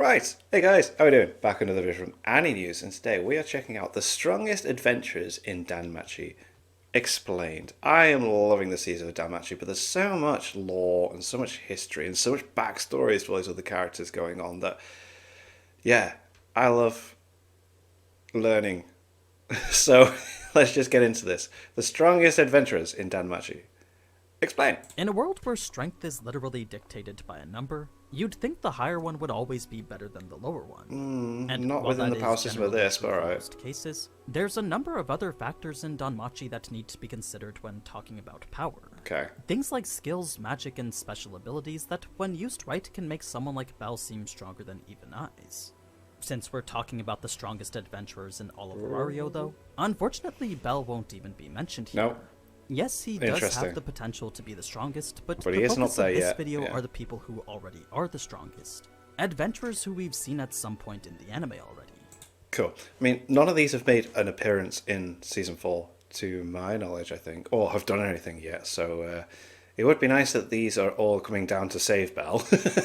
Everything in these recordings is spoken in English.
Right, hey guys, how are we doing? Back another video from Annie News, and today we are checking out the strongest adventurers in DanMachi explained. I am loving the season of DanMachi, but there's so much lore and so much history and so much backstories for all these other characters going on that, yeah, I love learning. So let's just get into this. The strongest adventurers in DanMachi. Explain. In a world where strength is literally dictated by a number, you'd think the higher one would always be better than the lower one. And Not while within that the power is system of generally this, true but for alright. most cases, there's a number of other factors in DanMachi that need to be considered when talking about power. Okay. Things like skills, magic, and special abilities that, when used right, can make someone like Belle seem stronger than even Eyes. Since we're talking about the strongest adventurers in all of Arario, though, unfortunately Belle won't even be mentioned here. Nope. Yes, he does Interesting. have the potential to be the strongest, but But the he isn't focus up there of this yet, video yeah. are the people who already are the strongest. Adventurers who we've seen at some point in the anime already. Cool. I mean, none of these have made an appearance in Season 4, to my knowledge, I think, or have done anything yet, so it would be nice that these are all coming down to save Belle.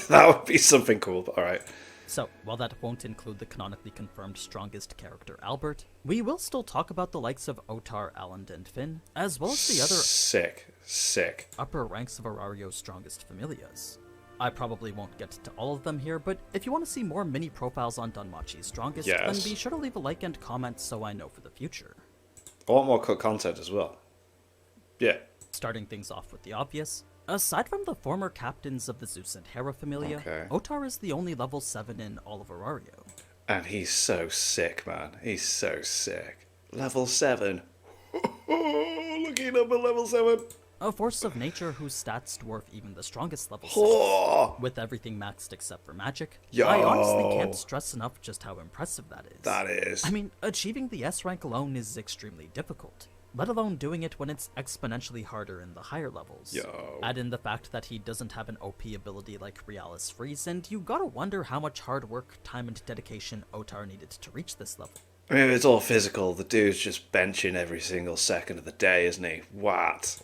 That would be something cool, but alright. So, while that won't include the canonically confirmed strongest character Albert, we will still talk about the likes of Ottar, Alan, and Finn, as well as the other Sick. upper ranks of Arario's strongest familias. I probably won't get to all of them here, but if you want to see more mini profiles on DanMachi's strongest, Yes. then be sure to leave a like and comment so I know for the future. I want more cut content as well. Yeah. Starting things off with the obvious, aside from the former captains of the Zeus and Hera familia, Okay. Ottar is the only level 7 in all of Arario. And he's so sick, man. He's so sick. Level 7. Looking up at level 7. A force of nature whose stats dwarf even the strongest level 6. Oh, With everything maxed except for magic, Yo. I honestly can't stress enough just how impressive that is. that is. I mean, achieving the S rank alone is extremely difficult, let alone doing it when it's exponentially harder in the higher levels. Yo. Add in the fact that he doesn't have an OP ability like Realis Freeze, and you gotta wonder how much hard work, time, and dedication Ottar needed to reach this level. I mean, it's all physical. The dude's just benching every single second of the day, isn't he? What?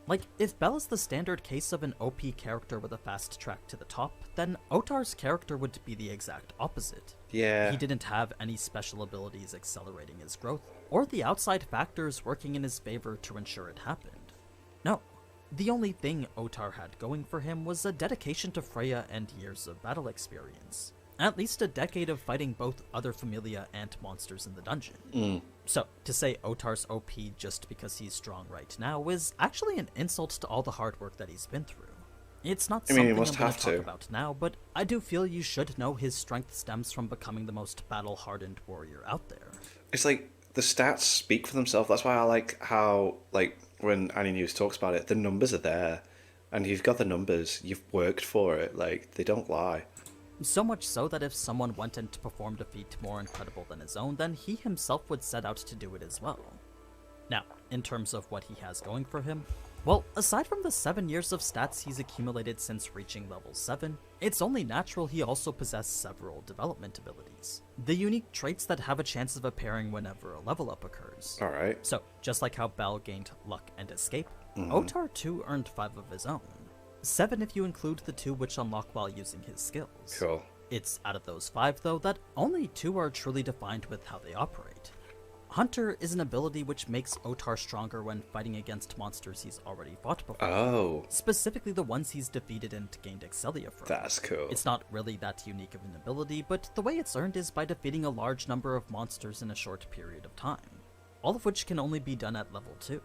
Like, if Belle is the standard case of an OP character with a fast track to the top, then Ottar's character would be the exact opposite. Yeah. He didn't have any special abilities accelerating his growth, or the outside factors working in his favor to ensure it happened. No. The only thing Ottar had going for him was a dedication to Freya and years of battle experience. At least a decade of fighting both other familia and monsters in the dungeon. So, to say Ottar's OP just because he's strong right now is actually an insult to all the hard work that he's been through. It's not I mean, he something must I'm going have to talk to. about now, but I do feel you should know his strength stems from becoming the most battle-hardened warrior out there. It's like the stats speak for themselves. That's why I like how, like, when Annie News talks about it, the numbers are there. And you've got the numbers. You've worked for it. Like, they don't lie. So much so that if someone went and performed a feat more incredible than his own, then he himself would set out to do it as well. Now, in terms of what he has going for him, well, aside from the 7 years of stats he's accumulated since reaching level 7, it's only natural he also possessed several development abilities. The unique traits that have a chance of appearing whenever a level up occurs. Alright. So, just like how Belle gained luck and escape, Ottar too earned 5 of his own. 7 if you include the 2 which unlock while using his skills. Cool. It's out of those 5, though, that only 2 are truly defined with how they operate. Hunter is an ability which makes Ottar stronger when fighting against monsters he's already fought before. Oh, Specifically the ones he's defeated and gained Excelia from. that's cool. It's not really that unique of an ability, but the way it's earned is by defeating a large number of monsters in a short period of time, all of which can only be done at level 2.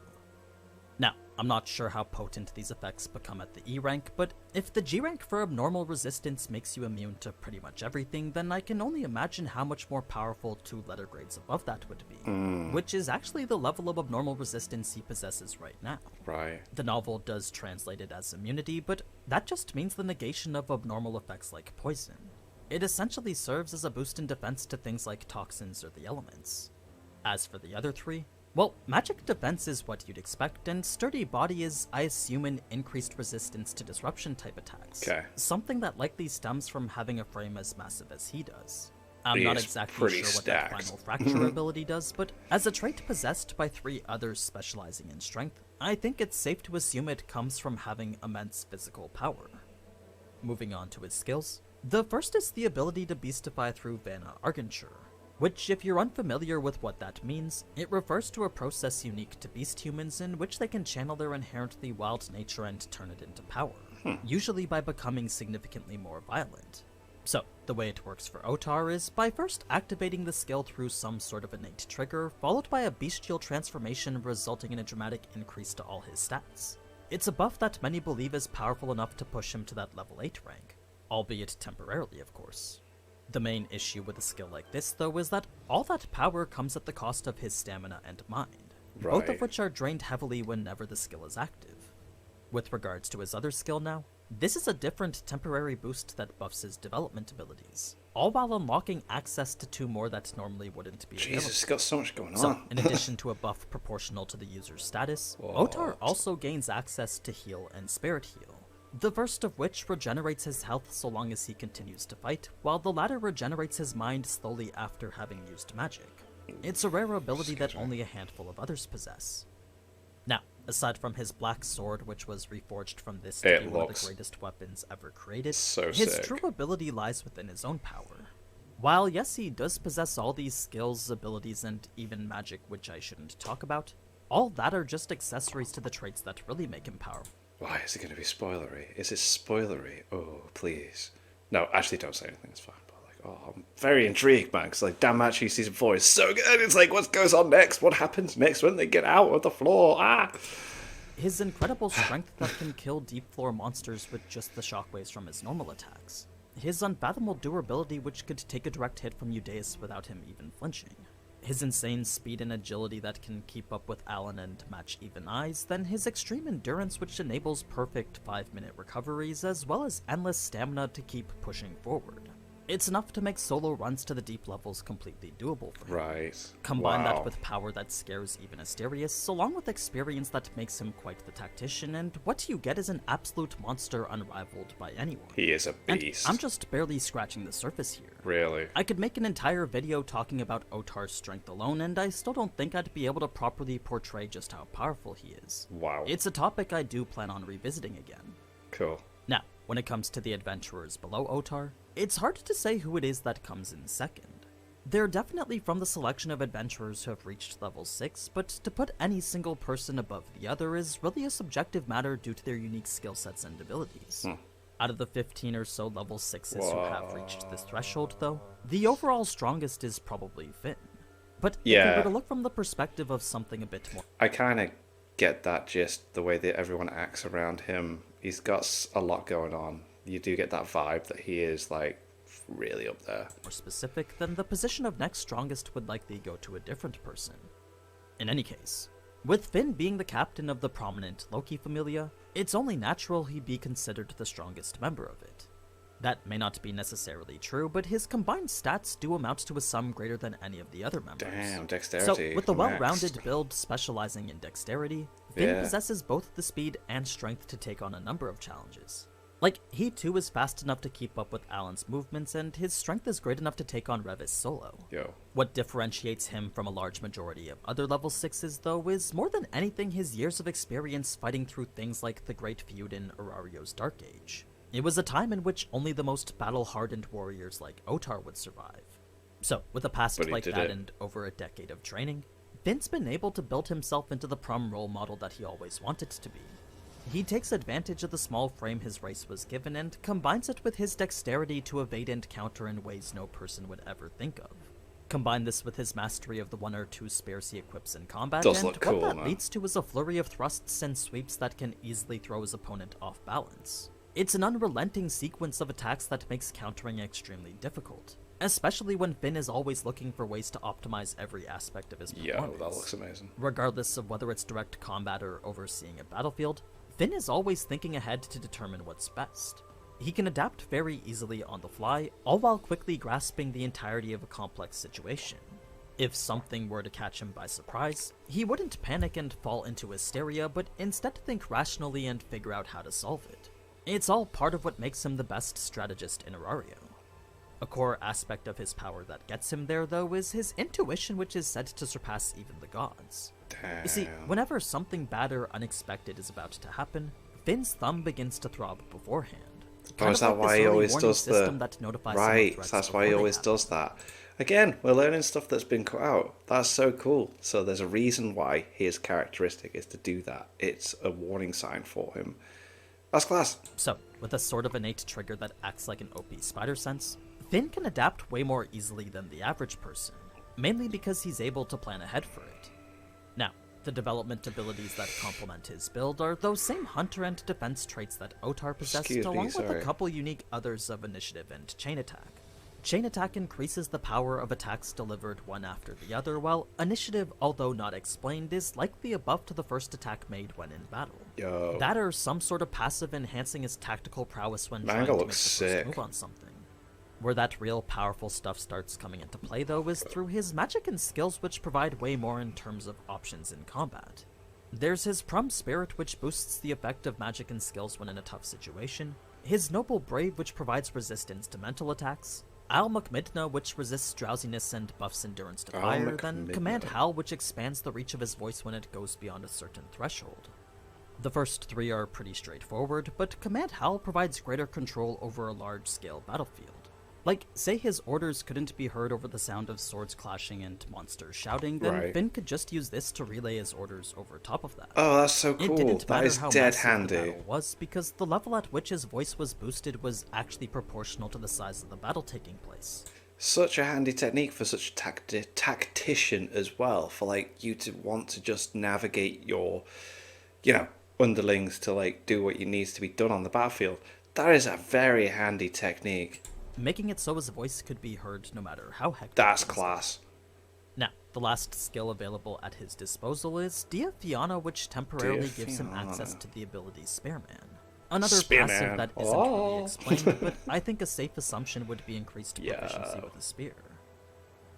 Now, I'm not sure how potent these effects become at the E rank, but if the G rank for abnormal resistance makes you immune to pretty much everything, then I can only imagine how much more powerful 2 letter grades above that would be, which is actually the level of abnormal resistance he possesses right now. Right. The novel does translate it as immunity, but that just means the negation of abnormal effects like poison. It essentially serves as a boost in defense to things like toxins or the elements. As for the other 3, well, magic defense is what you'd expect, and sturdy body is, I assume, an increased resistance to disruption type attacks. Okay. Something that likely stems from having a frame as massive as he does. I'm He not is exactly pretty sure what that stacked. final fracture ability does, but as a trait possessed by 3 others specializing in strength, I think it's safe to assume it comes from having immense physical power. Moving on to his skills. The first is the ability to beastify through Vana Argenture, which, if you're unfamiliar with what that means, it refers to a process unique to beast humans in which they can channel their inherently wild nature and turn it into power, usually by becoming significantly more violent. So, the way it works for Ottar is by first activating the skill through some sort of innate trigger, followed by a bestial transformation resulting in a dramatic increase to all his stats. It's a buff that many believe is powerful enough to push him to that level 8 rank, albeit temporarily, of course. The main issue with a skill like this, though, is that all that power comes at the cost of his stamina and mind, both of which are drained heavily whenever the skill is active. With regards to his other skill now, this is a different temporary boost that buffs his development abilities, all while unlocking access to 2 more that normally wouldn't be available. Jesus, he's got so much going on. So, in addition to a buff proportional to the user's status, Ottar also gains access to heal and spirit heal, the first of which regenerates his health so long as he continues to fight, while the latter regenerates his mind slowly after having used magic. It's a rare ability that only a handful of others possess. Now, aside from his black sword, which was reforged from this to be one of the greatest weapons ever created, his true ability lies within his own power. While yes, he does possess all these skills, abilities, and even magic which I shouldn't talk about, all that are just accessories to the traits that really make him powerful. Why is it going to be spoilery? Is it spoilery? Oh, please. No, actually don't say anything, it's fine. But I'm very intrigued, man, because DanMachi Season 4 is so good. It's like, what goes on next? What happens next when they get out of the floor? His incredible strength that can kill deep floor monsters with just the shockwaves from his normal attacks. His unfathomable durability which could take a direct hit from Eudeus without him even flinching. His insane speed and agility that can keep up with Alan and match even eyes, then his extreme endurance which enables perfect 5-minute recoveries, as well as endless stamina to keep pushing forward. It's enough to make solo runs to the deep levels completely doable for him. Right. Combine that with power that scares even Asterius, along with experience that makes him quite the tactician, and what you get is an absolute monster unrivaled by anyone. He is a beast. And I'm just barely scratching the surface here. Really? I could make an entire video talking about Ottar's strength alone, and I still don't think I'd be able to properly portray just how powerful he is. Wow. It's a topic I do plan on revisiting again. Cool. Now, when it comes to the adventurers below Ottar, it's hard to say who it is that comes in second. They're definitely from the selection of adventurers who have reached level 6, but to put any single person above the other is really a subjective matter due to their unique skill sets and abilities. Out of the 15 or so level 6s who have reached this threshold, though, the overall strongest is probably Finn. But if we were to look from the perspective of something a bit more... I kind of get that gist, the way that everyone acts around him. He's got a lot going on. You do get that vibe that he is, like, really up there. More specific, then the position of next strongest would likely go to a different person. In any case, with Finn being the captain of the prominent Loki familia, it's only natural he be considered the strongest member of it. That may not be necessarily true, but his combined stats do amount to a sum greater than any of the other members. Damn, dexterity. So, with the well-rounded build specializing in dexterity, Finn possesses both the speed and strength to take on a number of challenges. Like, he too is fast enough to keep up with Alan's movements, and his strength is great enough to take on Revis solo. What differentiates him from a large majority of other level 6s, though, is more than anything his years of experience fighting through things like the Great Feud in Arario's Dark Age. It was a time in which only the most battle-hardened warriors like Ottar would survive. So, with a past like that and over a decade of training, Finn's been able to build himself into the prom role model that he always wanted to be. He takes advantage of the small frame his race was given and combines it with his dexterity to evade and counter in ways no person would ever think of. Combine this with his mastery of the 1 or 2 spares he equips in combat, and what that leads to is a flurry of thrusts and sweeps that can easily throw his opponent off balance. It's an unrelenting sequence of attacks that makes countering extremely difficult, especially when Finn is always looking for ways to optimize every aspect of his performance. That looks amazing. Regardless of whether it's direct combat or overseeing a battlefield, Finn is always thinking ahead to determine what's best. He can adapt very easily on the fly, all while quickly grasping the entirety of a complex situation. If something were to catch him by surprise, he wouldn't panic and fall into hysteria, but instead think rationally and figure out how to solve it. It's all part of what makes him the best strategist in Arario. A core aspect of his power that gets him there, though, is his intuition, which is said to surpass even the gods. Damn. You see, whenever something bad or unexpected is about to happen, Finn's thumb begins to throb beforehand. Oh, Kind is of that like this why he early always warning does the... system that notifies him of Right, threats that's why he before they always happen. does that. Again, we're learning stuff that's been cut out. That's so cool. So there's a reason why his characteristic is to do that. It's a warning sign for him. That's class. So, with a sort of innate trigger that acts like an OP spider sense, Finn can adapt way more easily than the average person, mainly because he's able to plan ahead for it. Now, the development abilities that complement his build are those same hunter and defense traits that Ottar possessed, along with a couple unique others of initiative and chain attack. Chain attack increases the power of attacks delivered one after the other, while initiative, although not explained, is likely a buff to the first attack made when in battle. Yo. That or some sort of passive enhancing his tactical prowess when Manga trying to make the looks first sick. move on something. Where that real powerful stuff starts coming into play, though, is through his magic and skills, which provide way more in terms of options in combat. There's his Prum Spirit, which boosts the effect of magic and skills when in a tough situation, his Noble Brave, which provides resistance to mental attacks, Al Macmidna, which resists drowsiness and buffs endurance to fire, then Command Hal, which expands the reach of his voice when it goes beyond a certain threshold. The first three are pretty straightforward, but Command Hal provides greater control over a large-scale battlefield. Like, say his orders couldn't be heard over the sound of swords clashing and monsters shouting, then Finn could just use this to relay his orders over top of that. Oh, that's so cool. It didn't That matter is how dead massive handy. the battle was, because the level at which his voice was boosted was actually proportional to the size of the battle taking place. Such a handy technique for such a tactician as well, for like you to want to just navigate your, underlings to like do what needs to be done on the battlefield. That is a very handy technique. Making it so his voice could be heard no matter how hectic. That's class. Now, the last skill available at his disposal is Dia Fiana, which temporarily gives him access to the ability Spearman. Another passive that isn't really explained, but I think a safe assumption would be increased proficiency with a spear.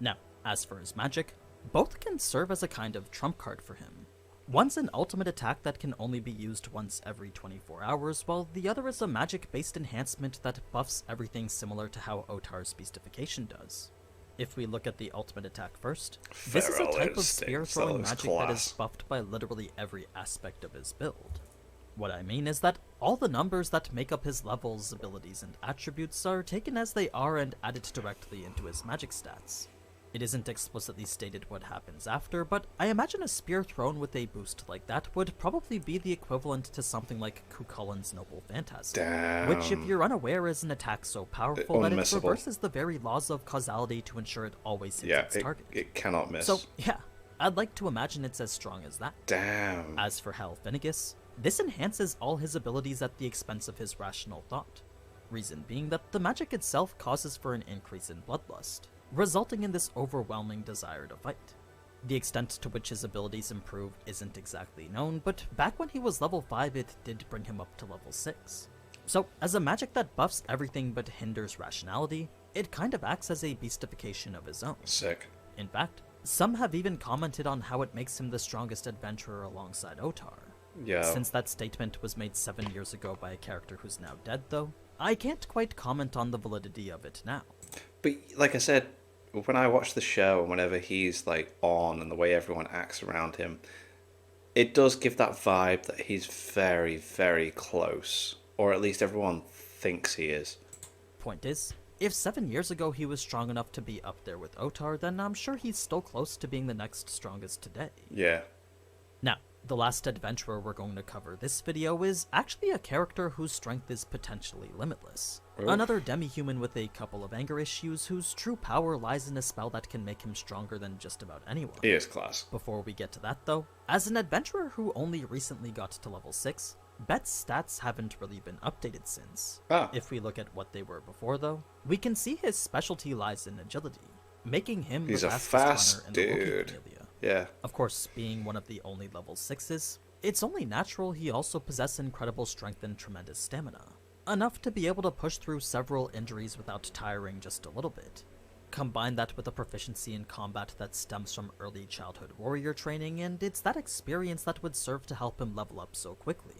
Now, as for his magic, both can serve as a kind of trump card for him. One's an ultimate attack that can only be used once every 24 hours, while the other is a magic-based enhancement that buffs everything similar to how Ottar's Beastification does. If we look at the ultimate attack first, this is a type of spear-throwing magic that is buffed by literally every aspect of his build. What I mean is that all the numbers that make up his levels, abilities, and attributes are taken as they are and added directly into his magic stats. It isn't explicitly stated what happens after, but I imagine a spear thrown with a boost like that would probably be the equivalent to something like Cuchulain's Noble Phantasm. Damn. Which, if you're unaware, is an attack so powerful that it reverses the very laws of causality to ensure it always hits its target. It cannot miss. So, yeah, I'd like to imagine it's as strong as that. Damn. As for Hal Finnegas, this enhances all his abilities at the expense of his rational thought. Reason being that the magic itself causes for an increase in bloodlust, resulting in this overwhelming desire to fight. The extent to which his abilities improve isn't exactly known, but back when he was level 5 it did bring him up to level 6. So, as a magic that buffs everything but hinders rationality, it kind of acts as a beastification of his own. Sick. In fact, some have even commented on how it makes him the strongest adventurer alongside Ottar. Yeah. Since that statement was made 7 years ago by a character who's now dead, though, I can't quite comment on the validity of it now. But like I said, when I watch the show and whenever he's like on and the way everyone acts around him, it does give that vibe that he's very, very close. Or at least everyone thinks he is. Point is, if 7 years ago he was strong enough to be up there with Ottar, then I'm sure he's still close to being the next strongest today. Yeah. Now, the last adventurer we're going to cover this video is actually a character whose strength is potentially limitless. Oof. Another demi-human with a couple of anger issues whose true power lies in a spell that can make him stronger than just about anyone. He is class. Before we get to that though, as an adventurer who only recently got to level 6, Bete's stats haven't really been updated since. If we look at what they were before though, we can see his specialty lies in agility, making him the fastest runner in the Loki Familia. Yeah. Of course, being one of the only level 6s, it's only natural he also possesses incredible strength and tremendous stamina, enough to be able to push through several injuries without tiring just a little bit. Combine that with a proficiency in combat that stems from early childhood warrior training, and it's that experience that would serve to help him level up so quickly.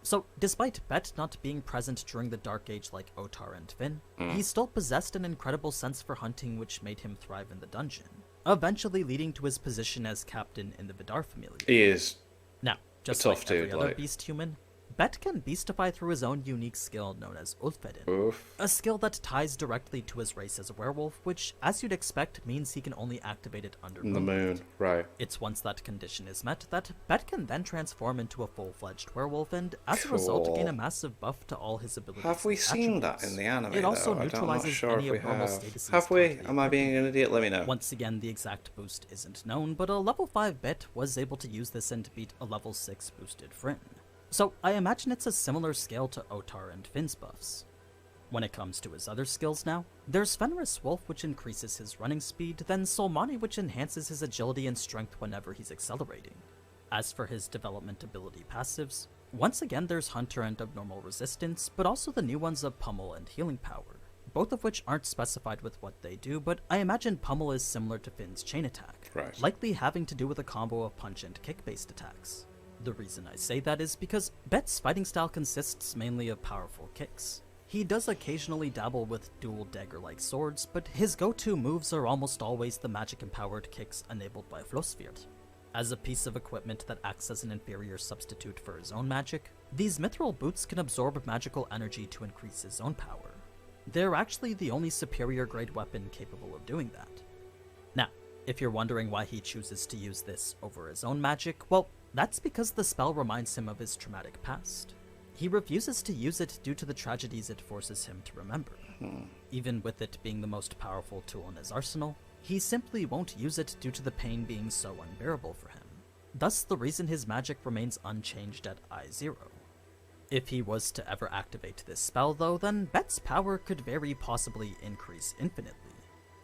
So, despite Bete not being present during the Dark Age like Ottar and Finn, he still possessed an incredible sense for hunting which made him thrive in the dungeon, eventually leading to his position as captain in the Vidar Familia. He is now, just a tough like every dude, other like... beast human, Bete can beastify through his own unique skill known as Ulfvedin, Oof. a skill that ties directly to his race as a werewolf, which, as you'd expect, means he can only activate it under The moonlight. moon, right. It's once that condition is met that Bete can then transform into a full-fledged werewolf and, as a result, gain a massive buff to all his abilities. Have we and seen that attributes. in the anime, It also though? I'm not neutralizes sure any if we abnormal have. statuses Have we? currently Am I being an idiot? Let me know. Once again, the exact boost isn't known, but a level 5 Bete was able to use this and beat a level 6 boosted Fryn. So I imagine it's a similar scale to Ottar and Finn's buffs. When it comes to his other skills now, there's Fenris Wolf, which increases his running speed, then Solmani, which enhances his agility and strength whenever he's accelerating. As for his development ability passives, once again there's Hunter and Abnormal Resistance, but also the new ones of Pummel and Healing Power, both of which aren't specified with what they do, but I imagine Pummel is similar to Finn's chain attack, Right. likely having to do with a combo of punch and kick-based attacks. The reason I say that is because Bete's fighting style consists mainly of powerful kicks. He does occasionally dabble with dual dagger-like swords, but his go-to moves are almost always the magic-empowered kicks enabled by Flosfjord. As a piece of equipment that acts as an inferior substitute for his own magic, these mithril boots can absorb magical energy to increase his own power. They're actually the only superior grade weapon capable of doing that. Now, if you're wondering why he chooses to use this over his own magic, well, that's because the spell reminds him of his traumatic past. He refuses to use it due to the tragedies it forces him to remember. Even with it being the most powerful tool in his arsenal, he simply won't use it due to the pain being so unbearable for him. Thus the reason his magic remains unchanged at I0. If he was to ever activate this spell though, then Bete's power could very possibly increase infinitely.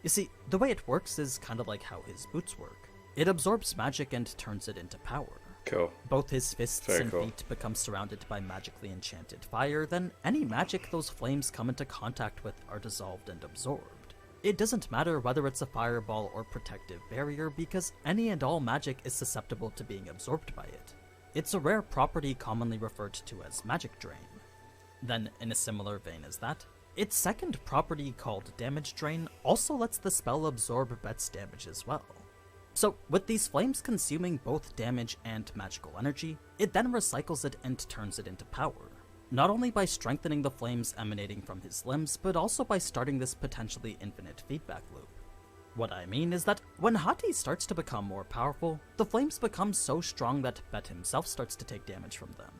You see, the way it works is kinda like how his boots work. It absorbs magic and turns it into power. Cool. Both his fists Very and cool. feet become surrounded by magically enchanted fire, then any magic those flames come into contact with are dissolved and absorbed. It doesn't matter whether it's a fireball or protective barrier, because any and all magic is susceptible to being absorbed by it. It's a rare property commonly referred to as magic drain. Then, in a similar vein as that, its second property called damage drain also lets the spell absorb Bete's damage as well. So, with these flames consuming both damage and magical energy, it then recycles it and turns it into power. Not only by strengthening the flames emanating from his limbs, but also by starting this potentially infinite feedback loop. What I mean is that when Hati starts to become more powerful, the flames become so strong that Bete himself starts to take damage from them.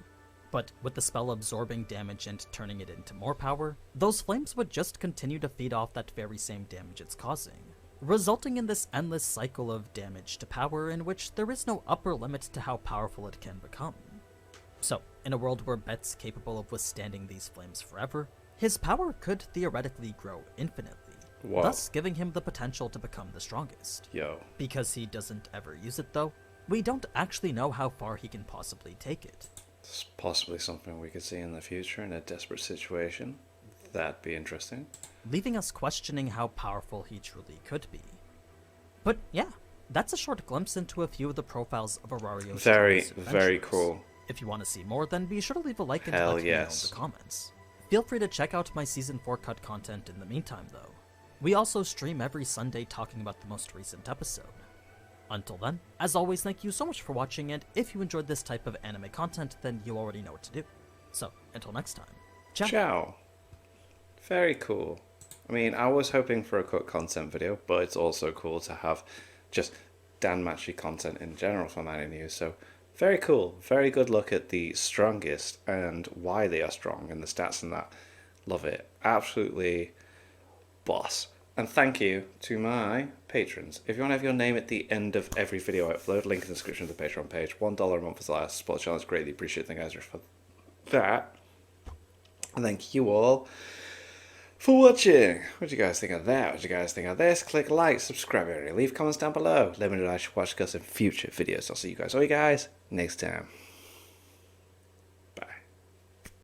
But with the spell absorbing damage and turning it into more power, those flames would just continue to feed off that very same damage it's causing, resulting in this endless cycle of damage to power in which there is no upper limit to how powerful it can become. So, in a world where Bete's capable of withstanding these flames forever, his power could theoretically grow infinitely, Wow. thus giving him the potential to become the strongest. Yo. Because he doesn't ever use it though, we don't actually know how far he can possibly take it. It's possibly something we could see in the future in a desperate situation. That'd be interesting. Leaving us questioning how powerful he truly could be. But yeah, that's a short glimpse into a few of the profiles of Arario's Very, strongest very adventurers. cool. If you want to see more, then be sure to leave a like and Hell let me know in yes. the comments. Feel free to check out my Season 4 cut content in the meantime, though. We also stream every Sunday talking about the most recent episode. Until then, as always, thank you so much for watching, and if you enjoyed this type of anime content, then you already know what to do. So, until next time, ciao! Ciao. Very cool. I mean, I was hoping for a cut content video, but it's also cool to have just DanMachi content in general from Anime News. So, very cool. Very good look at the strongest and why they are strong and the stats and that. Love it. Absolutely boss. And thank you to my patrons. If you want to have your name at the end of every video I upload, link in the description of the Patreon page. $1 a month is the last support challenge. Greatly appreciate the guys for that. And thank you all for watching. What do you guys think of that? What do you guys think of this? Click like, subscribe, leave comments down below. Let me know what I should watch us in future videos. I'll see you guys next time.